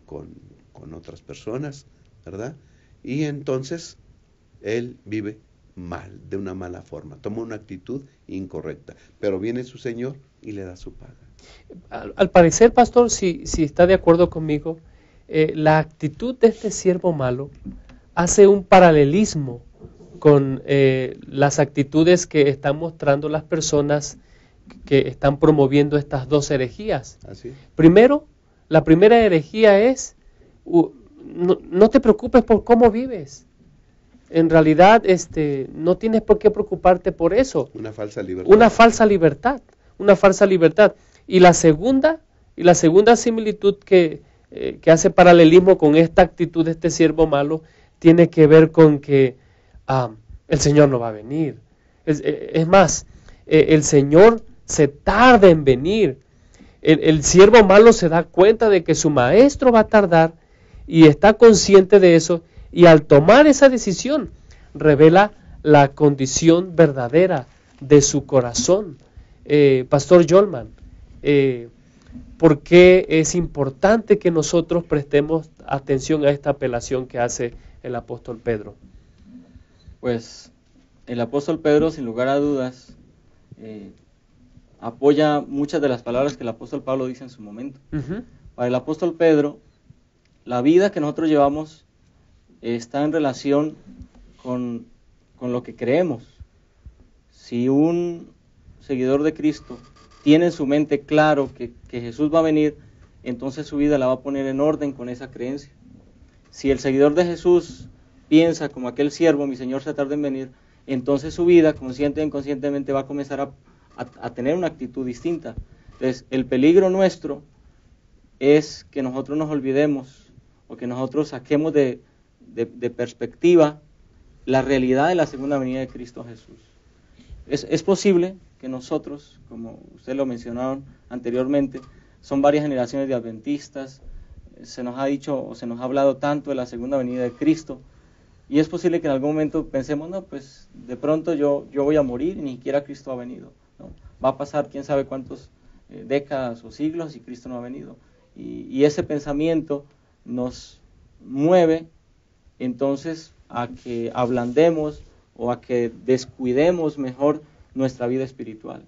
Speaker 3: con otras personas, ¿verdad? Y entonces él vive mal, de una mala forma, toma una actitud incorrecta, pero viene su Señor y le da su paga.
Speaker 1: Al parecer, pastor, si está de acuerdo conmigo, la actitud de este siervo malo hace un paralelismo con las actitudes que están mostrando las personas que están promoviendo estas dos herejías.
Speaker 3: ¿Así?
Speaker 1: Primero, la primera herejía es, no te preocupes por cómo vives. En realidad, no tienes por qué preocuparte por eso.
Speaker 3: Una falsa libertad.
Speaker 1: Una falsa libertad. Una falsa libertad. Y la segunda similitud que hace paralelismo con esta actitud de este siervo malo tiene que ver con que el Señor no va a venir. Es más, el Señor se tarda en venir. El siervo malo se da cuenta de que su maestro va a tardar y está consciente de eso, y al tomar esa decisión revela la condición verdadera de su corazón. Pastor Jolman, ¿por qué es importante que nosotros prestemos atención a esta apelación que hace el apóstol Pedro?
Speaker 2: Pues el apóstol Pedro, sin lugar a dudas, apoya muchas de las palabras que el apóstol Pablo dice en su momento.
Speaker 1: Uh-huh.
Speaker 2: Para el apóstol Pedro, la vida que nosotros llevamos está en relación con lo que creemos. Si un seguidor de Cristo tiene en su mente claro que Jesús va a venir, entonces su vida la va a poner en orden con esa creencia. Si el seguidor de Jesús piensa como aquel siervo, mi Señor se tarda en venir, entonces su vida, consciente e inconscientemente, va a comenzar a tener una actitud distinta. Entonces, el peligro nuestro es que nosotros nos olvidemos o que nosotros saquemos de perspectiva la realidad de la segunda venida de Cristo Jesús. Es posible que nosotros, como ustedes lo mencionaron anteriormente, son varias generaciones de adventistas, se nos ha dicho o se nos ha hablado tanto de la segunda venida de Cristo, y es posible que en algún momento pensemos, no, pues de pronto yo voy a morir y ni siquiera Cristo ha venido, ¿no? Va a pasar quién sabe cuántas décadas o siglos y Cristo no ha venido. Y ese pensamiento nos mueve entonces a que ablandemos o a que descuidemos mejor nuestra vida espiritual.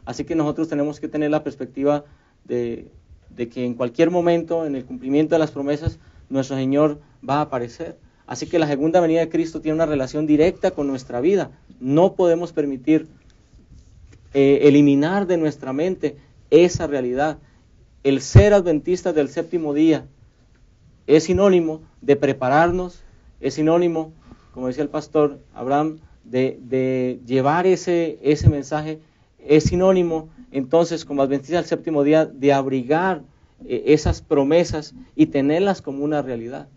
Speaker 2: Así que nosotros tenemos que tener la perspectiva de que en cualquier momento, en el cumplimiento de las promesas, nuestro Señor va a aparecer. Así que la segunda venida de Cristo tiene una relación directa con nuestra vida. No podemos permitir eliminar de nuestra mente esa realidad. El ser adventistas del séptimo día es sinónimo de prepararnos, es sinónimo, como decía el pastor Abraham, de llevar ese mensaje, es sinónimo entonces como adventistas del séptimo día de abrigar esas promesas y tenerlas como una realidad.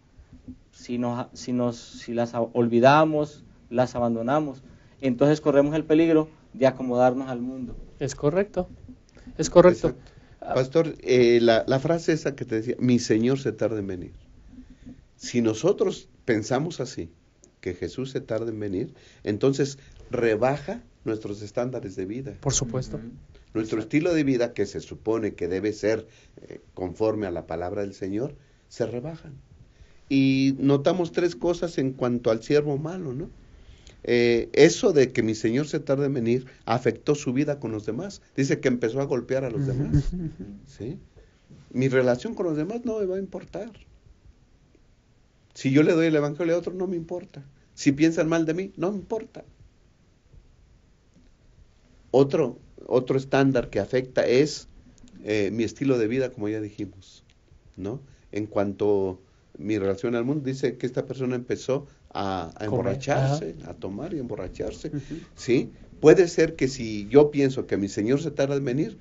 Speaker 2: Si las olvidamos, las abandonamos, entonces corremos el peligro de acomodarnos al mundo.
Speaker 1: Es correcto, es correcto.
Speaker 3: Exacto. Pastor, la frase esa que te decía, mi Señor se tarda en venir. Si nosotros pensamos así, que Jesús se tarda en venir, entonces rebaja nuestros estándares de vida.
Speaker 1: Por supuesto.
Speaker 3: Nuestro estilo de vida, que se supone que debe ser conforme a la palabra del Señor, se rebajan. Y notamos 3 cosas en cuanto al siervo malo, ¿no? Eso de que mi Señor se tarde en venir afectó su vida con los demás. Dice que empezó a golpear a los demás. ¿Sí? Mi relación con los demás no me va a importar. Si yo le doy el evangelio a otro, no me importa. Si piensan mal de mí, no me importa. Otro estándar que afecta es mi estilo de vida, como ya dijimos, ¿no? En cuanto a mi relación al mundo, dice que esta persona empezó a emborracharse, a tomar y emborracharse, ¿sí? Puede ser que si yo pienso que mi Señor se tarda en venir,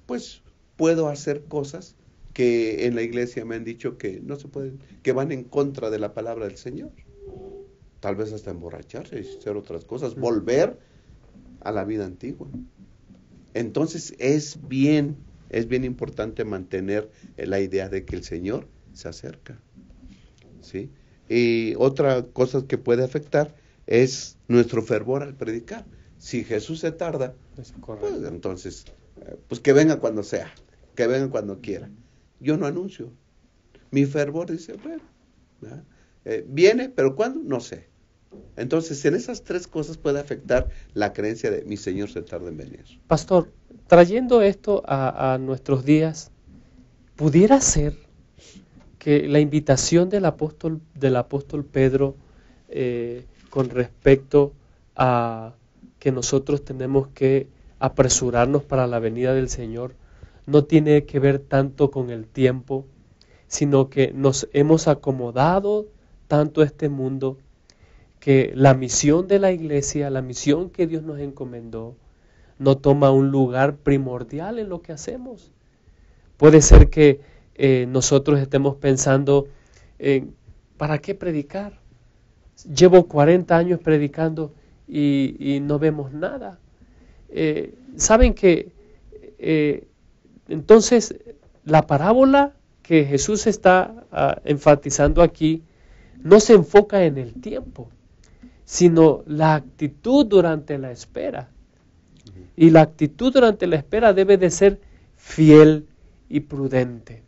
Speaker 3: pues puedo hacer cosas que en la iglesia me han dicho que no se pueden, que van en contra de la palabra del Señor. Tal vez hasta emborracharse y hacer otras cosas, volver a la vida antigua. Entonces es bien importante mantener la idea de que el Señor se acerca, ¿sí? Y otra cosa que puede afectar es nuestro fervor al predicar. Si Jesús se tarda, pues entonces, pues que venga cuando sea, que venga cuando quiera. Yo no anuncio. Mi fervor dice, bueno, viene, pero ¿cuándo? No sé. Entonces, en esas 3 cosas puede afectar la creencia de mi Señor se tarda en venir.
Speaker 1: Pastor, trayendo esto a nuestros días, ¿pudiera ser que la invitación del apóstol Pedro con respecto a que nosotros tenemos que apresurarnos para la venida del Señor no tiene que ver tanto con el tiempo, sino que nos hemos acomodado tanto a este mundo que la misión de la iglesia, la misión que Dios nos encomendó, no toma un lugar primordial en lo que hacemos? Puede ser que nosotros estemos pensando, ¿para qué predicar? Llevo 40 años predicando y no vemos nada. ¿Saben que entonces la parábola que Jesús está enfatizando aquí no se enfoca en el tiempo, sino la actitud durante la espera? Y la actitud durante la espera debe de ser fiel y prudente.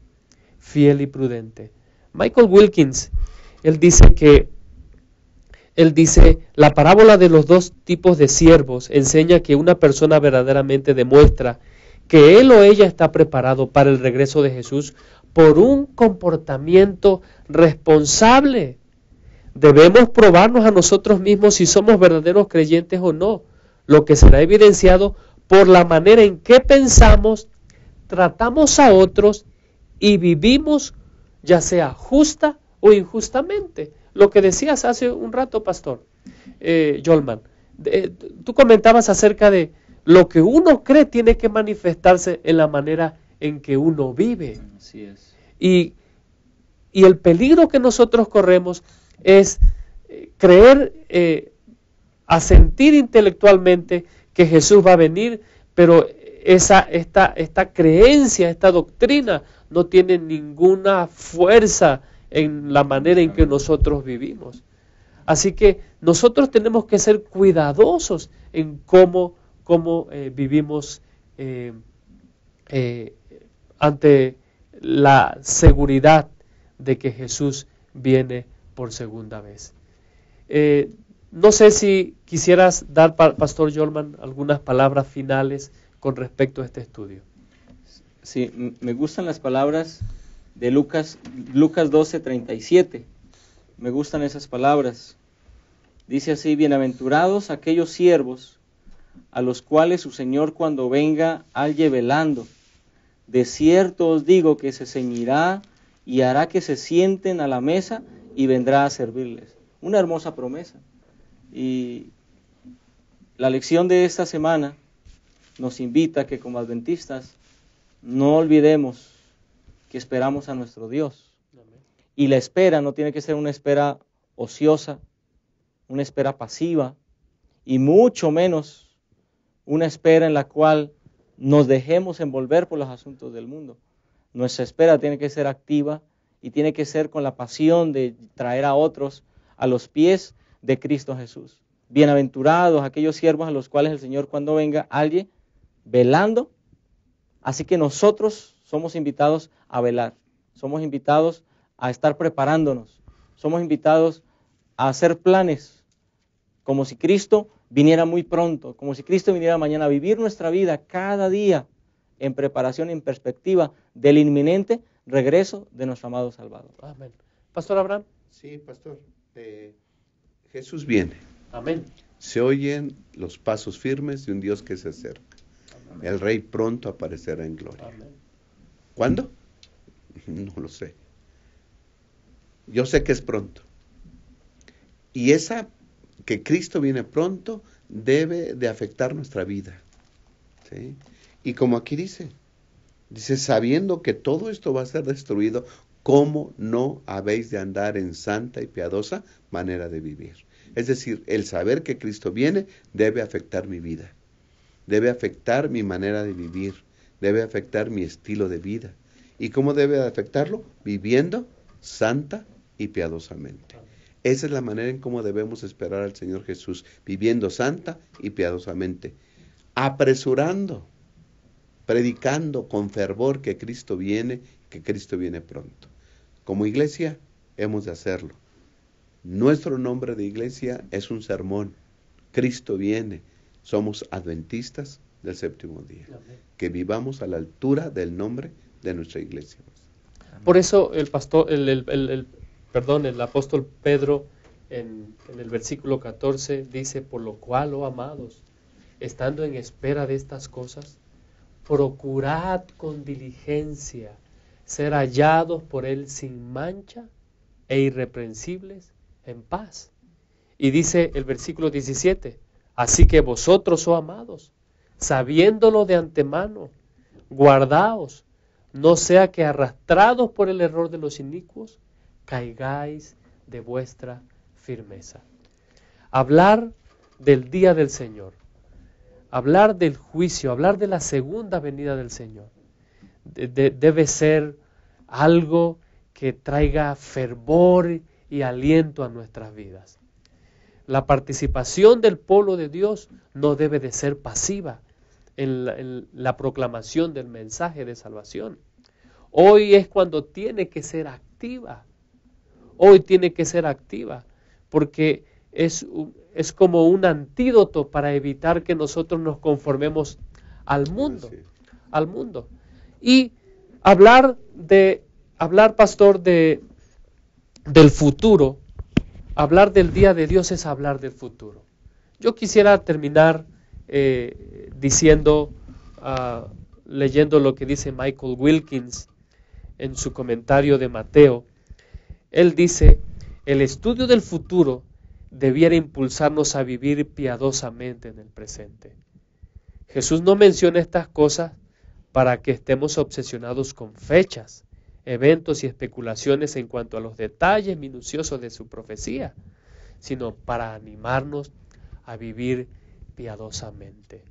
Speaker 1: Fiel y prudente. Michael Wilkins, él dice, la parábola de los 2 tipos de siervos enseña que una persona verdaderamente demuestra que él o ella está preparado para el regreso de Jesús por un comportamiento responsable. Debemos probarnos a nosotros mismos si somos verdaderos creyentes o no, lo que será evidenciado por la manera en que pensamos, tratamos a otros y vivimos, ya sea justa o injustamente. Lo que decías hace un rato, Pastor Jolman, tú comentabas acerca de lo que uno cree tiene que manifestarse en la manera en que uno vive.
Speaker 2: Así es.
Speaker 1: Y el peligro que nosotros corremos es creer, asentir intelectualmente que Jesús va a venir, pero esta creencia, esta doctrina no tiene ninguna fuerza en la manera en que nosotros vivimos. Así que nosotros tenemos que ser cuidadosos en cómo vivimos ante la seguridad de que Jesús viene por segunda vez. No sé si quisieras dar, Pastor Jolman, algunas palabras finales con respecto a este estudio.
Speaker 2: Sí, me gustan las palabras de Lucas 12:37. Me gustan esas palabras. Dice así: bienaventurados aquellos siervos a los cuales su Señor cuando venga halle velando. De cierto os digo que se ceñirá y hará que se sienten a la mesa y vendrá a servirles. Una hermosa promesa. Y la lección de esta semana nos invita a que como adventistas no olvidemos que esperamos a nuestro Dios. Y la espera no tiene que ser una espera ociosa, una espera pasiva, y mucho menos una espera en la cual nos dejemos envolver por los asuntos del mundo. Nuestra espera tiene que ser activa y tiene que ser con la pasión de traer a otros a los pies de Cristo Jesús. bienaventurados aquellos siervos a los cuales el Señor cuando venga halle velando. Así que nosotros somos invitados a velar, somos invitados a estar preparándonos, somos invitados a hacer planes, como si Cristo viniera muy pronto, como si Cristo viniera mañana, a vivir nuestra vida cada día en preparación, en perspectiva del inminente regreso de nuestro amado Salvador.
Speaker 1: Amén. Pastor Abraham.
Speaker 3: Sí, pastor. Jesús viene.
Speaker 1: Amén.
Speaker 3: Se oyen los pasos firmes de un Dios que se acerca. Amén. El Rey pronto aparecerá en gloria.
Speaker 1: Amén.
Speaker 3: ¿Cuándo? No lo sé. Yo sé que es pronto. Y esa que Cristo viene pronto debe de afectar nuestra vida. ¿Sí? Y como aquí dice, sabiendo que todo esto va a ser destruido, ¿cómo no habéis de andar en santa y piadosa manera de vivir? Es decir, el saber que Cristo viene debe afectar mi vida, debe afectar mi manera de vivir, debe afectar mi estilo de vida. ¿Y cómo debe afectarlo? Viviendo santa y piadosamente. Esa es la manera en cómo debemos esperar al Señor Jesús, viviendo santa y piadosamente, apresurando, predicando con fervor que Cristo viene pronto. Como iglesia hemos de hacerlo. Nuestro nombre de iglesia es un sermón. Cristo viene. Somos adventistas del séptimo día. Amén. Que vivamos a la altura del nombre de nuestra iglesia.
Speaker 1: Por eso el apóstol Pedro en el versículo 14 dice: por lo cual, oh amados, estando en espera de estas cosas, procurad con diligencia ser hallados por él sin mancha e irreprensibles en paz. Y dice el versículo 17: así que vosotros, oh amados, sabiéndolo de antemano, guardaos, no sea que arrastrados por el error de los inicuos, caigáis de vuestra firmeza. Hablar del día del Señor, hablar del juicio, hablar de la segunda venida del Señor, debe ser algo que traiga fervor y aliento a nuestras vidas. La participación del pueblo de Dios no debe de ser pasiva en la proclamación del mensaje de salvación. Hoy es cuando tiene que ser activa. Hoy tiene que ser activa, porque es como un antídoto para evitar que nosotros nos conformemos al mundo, al mundo. Y hablar, pastor, del futuro, hablar del día de Dios es hablar del futuro. Yo quisiera terminar leyendo lo que dice Michael Wilkins en su comentario de Mateo. Él dice: el estudio del futuro debiera impulsarnos a vivir piadosamente en el presente. Jesús no menciona estas cosas para que estemos obsesionados con fechas, eventos y especulaciones en cuanto a los detalles minuciosos de su profecía, sino para animarnos a vivir piadosamente.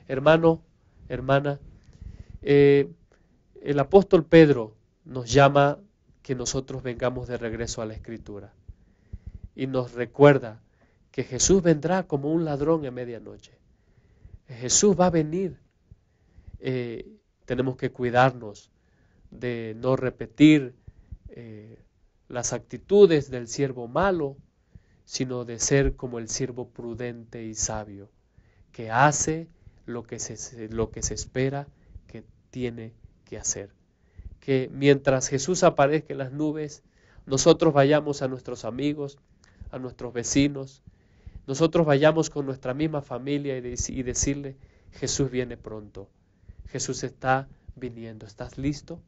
Speaker 1: Hermano, hermana, el apóstol Pedro nos llama que nosotros vengamos de regreso a la Escritura y nos recuerda que Jesús vendrá como un ladrón en medianoche. Jesús va a venir. Tenemos que cuidarnos de no repetir las actitudes del siervo malo, sino de ser como el siervo prudente y sabio, que hace lo que se espera que tiene que hacer. Que mientras Jesús aparezca en las nubes, nosotros vayamos a nuestros amigos, a nuestros vecinos, nosotros vayamos con nuestra misma familia y decirle: Jesús viene pronto, Jesús está viniendo, ¿estás listo?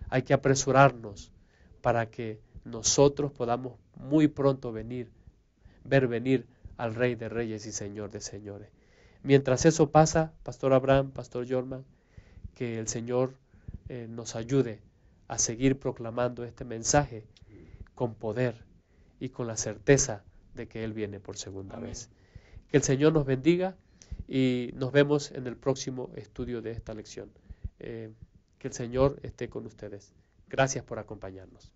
Speaker 1: Hay que apresurarnos para que nosotros podamos muy pronto ver venir al Rey de Reyes y Señor de Señores. Mientras eso pasa, Pastor Abraham, Pastor Jorman, que el Señor nos ayude a seguir proclamando este mensaje con poder y con la certeza de que Él viene por segunda vez. Que el Señor nos bendiga y nos vemos en el próximo estudio de esta lección. Que el Señor esté con ustedes. Gracias por acompañarnos.